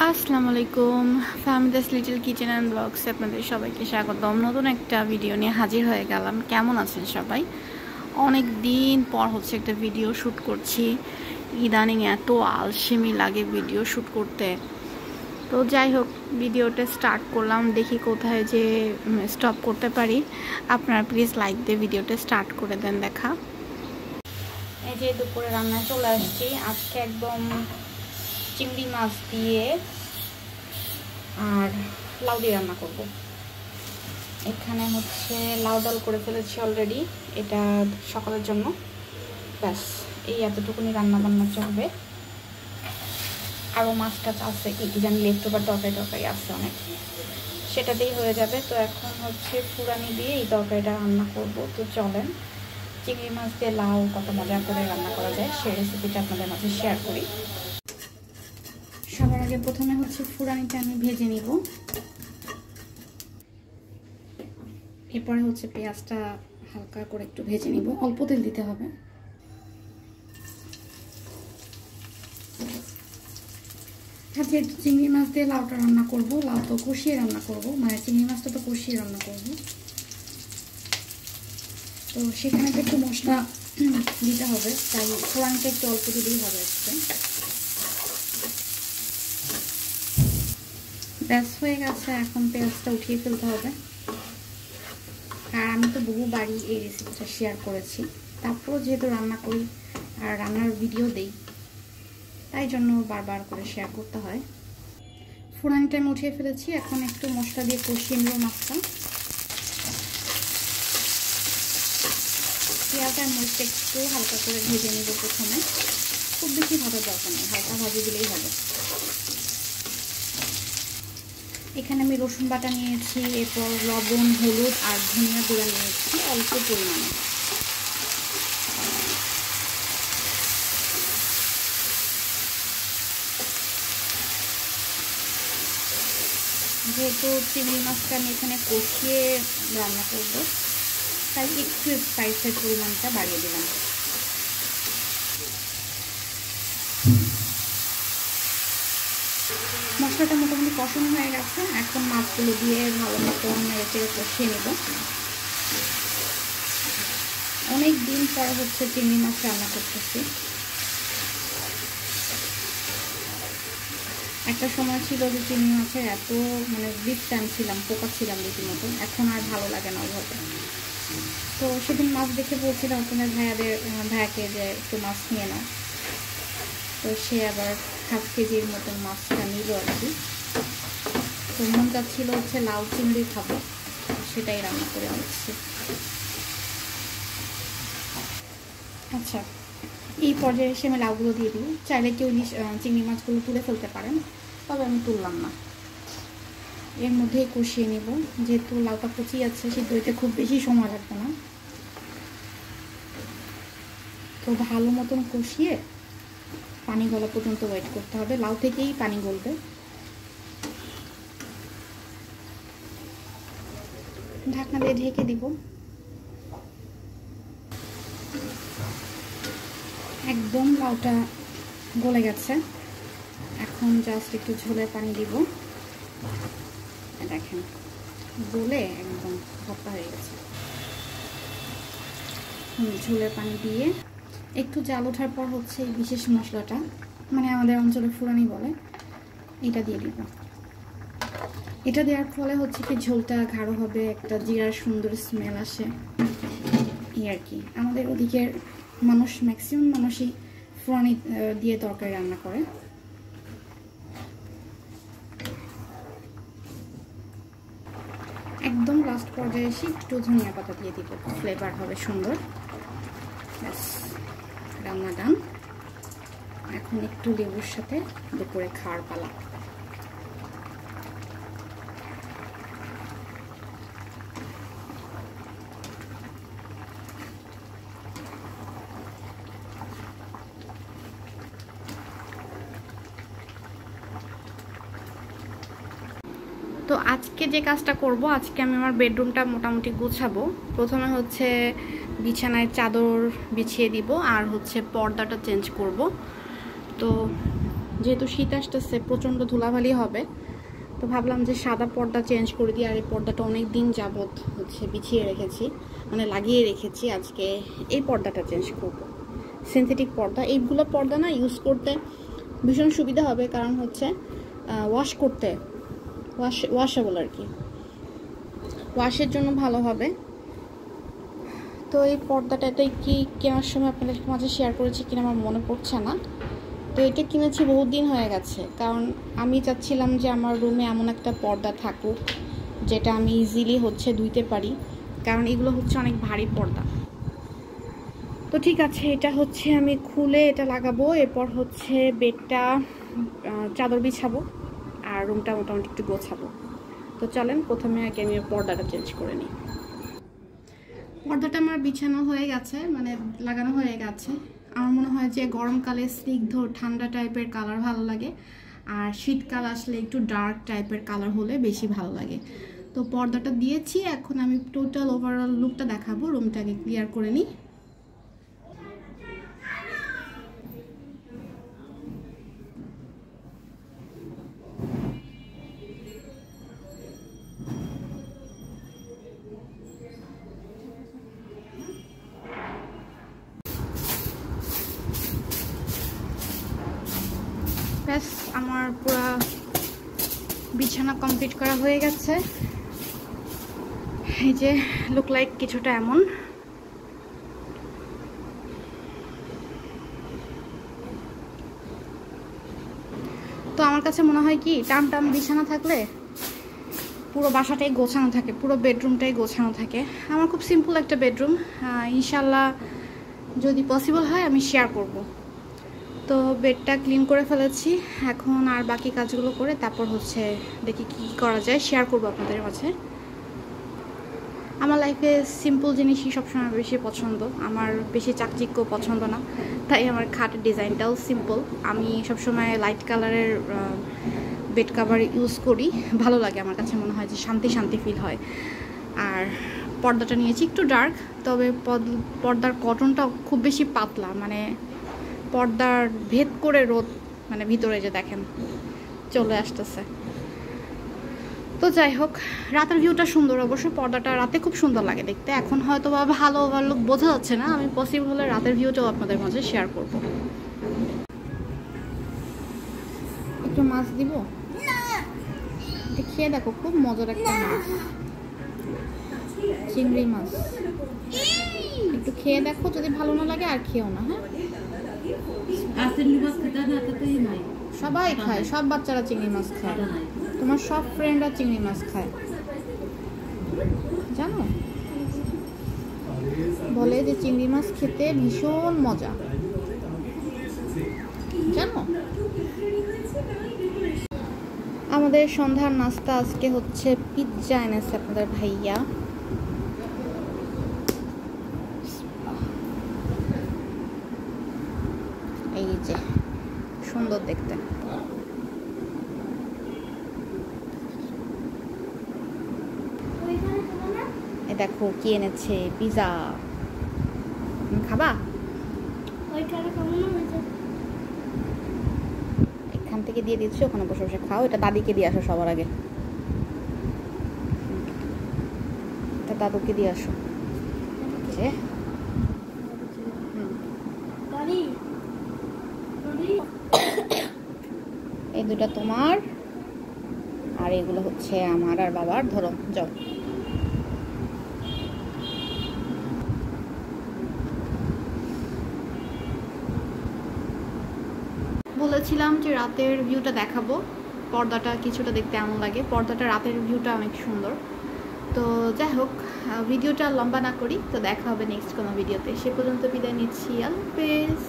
আসসালামু আলাইকুম Fahmida's little kitchen and ব্লগসে আপনাদের সবাইকে স্বাগতম। নতুন একটা ভিডিও নিয়ে হাজির হয়ে গেলাম। কেমন আছেন সবাই? অনেক দিন পর হচ্ছে একটা ভিডিও শ্যুট করছি। ইদানিং এত আলসেমি লাগে ভিডিও শ্যুট করতে। তো যাই হোক, ভিডিওটা স্টার্ট করলাম, দেখি কোথায় যে স্টপ করতে পারি। আপনারা প্লিজ লাইক দিয়ে ভিডিওটা স্টার্ট করে দেন। দেখা এই যে দুপুরে রান্নায় চলে আসছি। আজকে একদম চিংড়ি মাছ দিয়ে আর লাউ দিয়ে রান্না করব। এখানে হচ্ছে লাউ ডাল করে ফেলেছি অলরেডি, এটা সকালের জন্য। ব্যাস এই এতটুকুনি রান্না বান্না চলবে। আরও মাছ টাছ আছে, কি জানি লেফট ওভার তরকারি আছে অনেক, সেটাতেই হয়ে যাবে। তো এখন হচ্ছে ফুরানি দিয়ে এই তরকারিটা রান্না করব। তো চলেন চিংড়ি মাছ দিয়ে লাউ কত মজা করে রান্না করা যায় সেই রেসিপিটা আপনাদের মাঝে শেয়ার করি। সবার আগে প্রথমে হচ্ছে ফুরানিটা আমি ভেজে নিব। এরপরে হচ্ছে পেঁয়াজটা হালকা করে একটু ভেজে নিব, অল্প তেল দিতে হবে। আর যেহেতু চিংড়ি মাছ দিয়ে লাউটা রান্না করব, লাউ তো কষিয়ে রান্না করব, মানে চিংড়ি মাছটা তো কষিয়ে রান্না করব, তো সেখানে তো একটু মশলা দিতে হবে, তাই ফুরানিটা একটু অল্প দিলেই হবে আজকে। ব্যাস হয়ে গেছে, এখন পেঁয়াজটা উঠিয়ে ফেলতে হবে। আর আমি তো বহুবারই এই রেসিপিটা শেয়ার করেছি, তারপরও যেহেতু রান্না করি আর রান্নার ভিডিও দেই, তাই জন্য বারবার করে শেয়ার করতে হয়। ফুরানিটা আমি উঠিয়ে ফেলেছি, এখন একটু মশলা দিয়ে কষিয়ে নেব মাছটা। পেঁয়াজ আর মরিচটা একটু হালকা করে ভেজে নেব প্রথমে, খুব বেশি ভাজার দরকার নেই, হালকা ভাজি দিলেই হবে। এখানে আমি রসুন বাটা নিয়েছি, এরপর লবণ, হলুদ আর ধনিয়া গুঁড়া নিয়েছি অল্প পরিমাণে। যেহেতু চিংড়ি মাছটা আমি এখানে কষিয়ে রান্না করব, তাই একটু স্পাইসের পরিমাণটা বাড়িয়ে দিলাম। মশলাটা মোটামুটি কষানো হয়ে গেছে, এখন মাছগুলো দিয়ে ভালো মতো নেড়ে কষিয়ে নেব। অনেক দিন পর হচ্ছে চিংড়ি মাছ রান্না করতেছি। একটা সময় ছিল যে চিংড়ি মাছের এত বিগ টাইম ছিলাম, পোকা ছিলাম রীতিমতো, এখন আর ভালো লাগে না ওভাবে। তো সেদিন মাছ দেখে বলছিলাম আপনাদের ভাইয়াকে যে একটু মাছ নিয়ে নাও, তো সে আবার ½ কেজির মতন মাছটা নিল আর কি। তো মন চাচ্ছিল হচ্ছে লাউ চিংড়ি খাবো, সেটাই রান্না করে আনছি। আচ্ছা, এই পর্যায়ে এসে আমি লাউগুলো দিয়ে দিই। চাইলে কেউ চিংড়ি মাছগুলো তুলে ফেলতে পারেন, তবে আমি তুললাম না। এর মধ্যেই কষিয়ে নেব, যেহেতু লাউটা কচি আছে, সিদ্ধ হইতে খুব বেশি সময় লাগবে না। তো ভালো মতন কষিয়ে পানি গলা পর্যন্ত ওয়েট করতে হবে, লাউ থেকেই পানি গলবে। ঢাকনা দিয়ে ঢেকে দিব। একদম লাউটা গলে গেছে, এখন জাস্ট একটু ঝোলের পানি দিব। দেখেন গলে একদম ভর্তা হয়ে গেছে। ঝোলের পানি দিয়ে একটু জাল ওঠার পর হচ্ছে এই বিশেষ মশলাটা, আমাদের অঞ্চলে ফুরানি বলে, এটা দিয়ে দিব। এটা দেওয়ার ফলে হচ্ছে কি ঝোলটা গাঢ় হবে, একটা জিরার সুন্দর স্মেল আসে, এই আর কি। আমাদের ওদিকের মানুষ, ম্যাক্সিমাম মানুষই ফুরানি দিয়ে তরকারি রান্না করে। একদম লাস্ট পর্যায়ে এসে একটু ধনিয়া পাতা দিয়ে দিব, ফ্লেভার হবে সুন্দর। ব্যাস রান্না ডান। এখন একটু লেবুর সাথে দুপুরে খাওয়ার পালা। তো আজকে যে কাজটা করব, আজকে আমি আমার বেডরুমটা মোটামুটি গুছাবো। প্রথমে হচ্ছে বিছানায় চাদর বিছিয়ে দিব, আর হচ্ছে পর্দাটা চেঞ্জ করব। তো যেহেতু শীত আসতেছে প্রচণ্ড ধুলাবালি হবে, তো ভাবলাম যে সাদা পর্দা চেঞ্জ করে দিই। আর এই পর্দাটা অনেক দিন যাবত হচ্ছে বিছিয়ে রেখেছি, মানে লাগিয়ে রেখেছি। আজকে এই পর্দাটা চেঞ্জ করব, সিনথেটিক পর্দা। এইগুলো পর্দা না ইউজ করতে ভীষণ সুবিধা হবে, কারণ হচ্ছে ওয়াশ করতে ওয়াশেবল আর কি, ওয়াশের জন্য ভালো হবে। তো এই পর্দাটাতে কি কেনার সময় আপনাদের মাঝে শেয়ার করেছি কিনা আমার মনে পড়ছে না। তো এটা কিনেছি বহুত দিন হয়ে গেছে, কারণ আমি চাচ্ছিলাম যে আমার রুমে এমন একটা পর্দা থাকুক যেটা আমি ইজিলি হচ্ছে ধুইতে পারি, কারণ এগুলো হচ্ছে অনেক ভারী পর্দা। তো ঠিক আছে, এটা হচ্ছে আমি খুলে এটা লাগাবো, এরপর হচ্ছে বেডটা চাদর বিছাবো আর রুমটা মোটামুটি একটু গোছাবো। তো চলেন প্রথমে আগে আমি পর্দাটা চেঞ্জ করে নিই। পর্দাটা আমার বিছানো হয়ে গেছে, মানে লাগানো হয়ে গেছে। আমার মনে হয় যে গরমকালে স্নিগ্ধ ঠান্ডা টাইপের কালার ভালো লাগে, আর শীতকাল আসলে একটু ডার্ক টাইপের কালার হলে বেশি ভালো লাগে। তো পর্দাটা দিয়েছি, এখন আমি টোটাল ওভারঅল লুকটা দেখাবো। রুমটাকে ক্লিয়ার করে নিই। ব্যাস, আমার পুরো বিছানা কমপ্লিট করা হয়ে গেছে। এই যে লুক লাইক কিছুটা এমন। তো আমার কাছে মনে হয় কি, টান টান বিছানা থাকলে পুরো বাসাটাই গোছানো থাকে, পুরো বেডরুমটাই গোছানো থাকে। আমার খুব সিম্পল একটা বেডরুম, ইনশাল্লাহ যদি পসিবল হয় আমি শেয়ার করব। তো বেডটা ক্লিন করে ফেলেছি, এখন আর বাকি কাজগুলো করে তারপর হচ্ছে দেখি কি করা যায়, শেয়ার করব আপনাদের মাঝে। আমার লাইফে সিম্পল জিনিসই সবসময় বেশি পছন্দ, আমার বেশি চাকচিক্য পছন্দ না, তাই আমার খাটের ডিজাইনটাও সিম্পল। আমি সবসময় লাইট কালারের বেড কাভার ইউজ করি, ভালো লাগে আমার কাছে, মনে হয় যে শান্তি শান্তি ফিল হয়। আর পর্দাটা নিয়েছি একটু ডার্ক, তবে পর্দার কটনটা খুব বেশি পাতলা, মানে পর্দার ভেদ করে রোদ মানে ভিতরে যে দেখেন চলে আসতেছে। তো যাই হোক, রাতের ভিউটা সুন্দর, অবশ্য পর্দাটা রাতে খুব সুন্দর লাগে দেখতে। এখন হয়তো বা ভালো ওভারলুক বোঝা যাচ্ছে না, আমি পসিবল হলে রাতের ভিউটাও আপনাদের মাঝে শেয়ার করব। একটু মাছ দিব, খেয়ে দেখো, খুব মজার একটা মাছ, চিংড়ি মাছ। একটু খেয়ে দেখো, যদি ভালো না লাগে আর খেও না। হ্যাঁ, সবাই খায়, সব বাচ্চারা চিংড়ি মাছ খায়, তোমার সব ফ্রেন্ডরা চিংড়ি মাছ খায়, জানো? বলে যে চিংড়ি মাছ খেতে ভীষণ মজা, জানো? আমাদের সন্ধ্যার নাস্তা আজকে হচ্ছে পিৎজা এনেছে আপনাদের ভাইয়া। এই যে সুন্দর দেখতে। এই দেখো কি এনেছে, পিৎজা। খাবা? এখান থেকে দিয়ে দিচ্ছি, ওখানে বসে বসে খাও। এটা দাদিকে দিয়ে আসো সবার আগে, এটা দাদুকে দিয়ে আসো। এই দুটা তোমার, আর এগুলো হচ্ছে আমার আর বাবার। ধরো, যাও। বলেছিলাম যে রাতের ভিউটা দেখাবো, পর্দাটা কিছুটা দেখতে এমন লাগে, পর্দাটা রাতের ভিউটা অনেক সুন্দর। তো যাই হোক, ভিডিওটা লম্বা না করি, তো দেখা হবে নেক্সট কোনো ভিডিওতে। সে পর্যন্ত বিদায় নিচ্ছি, আল্লাহ হাফেজ।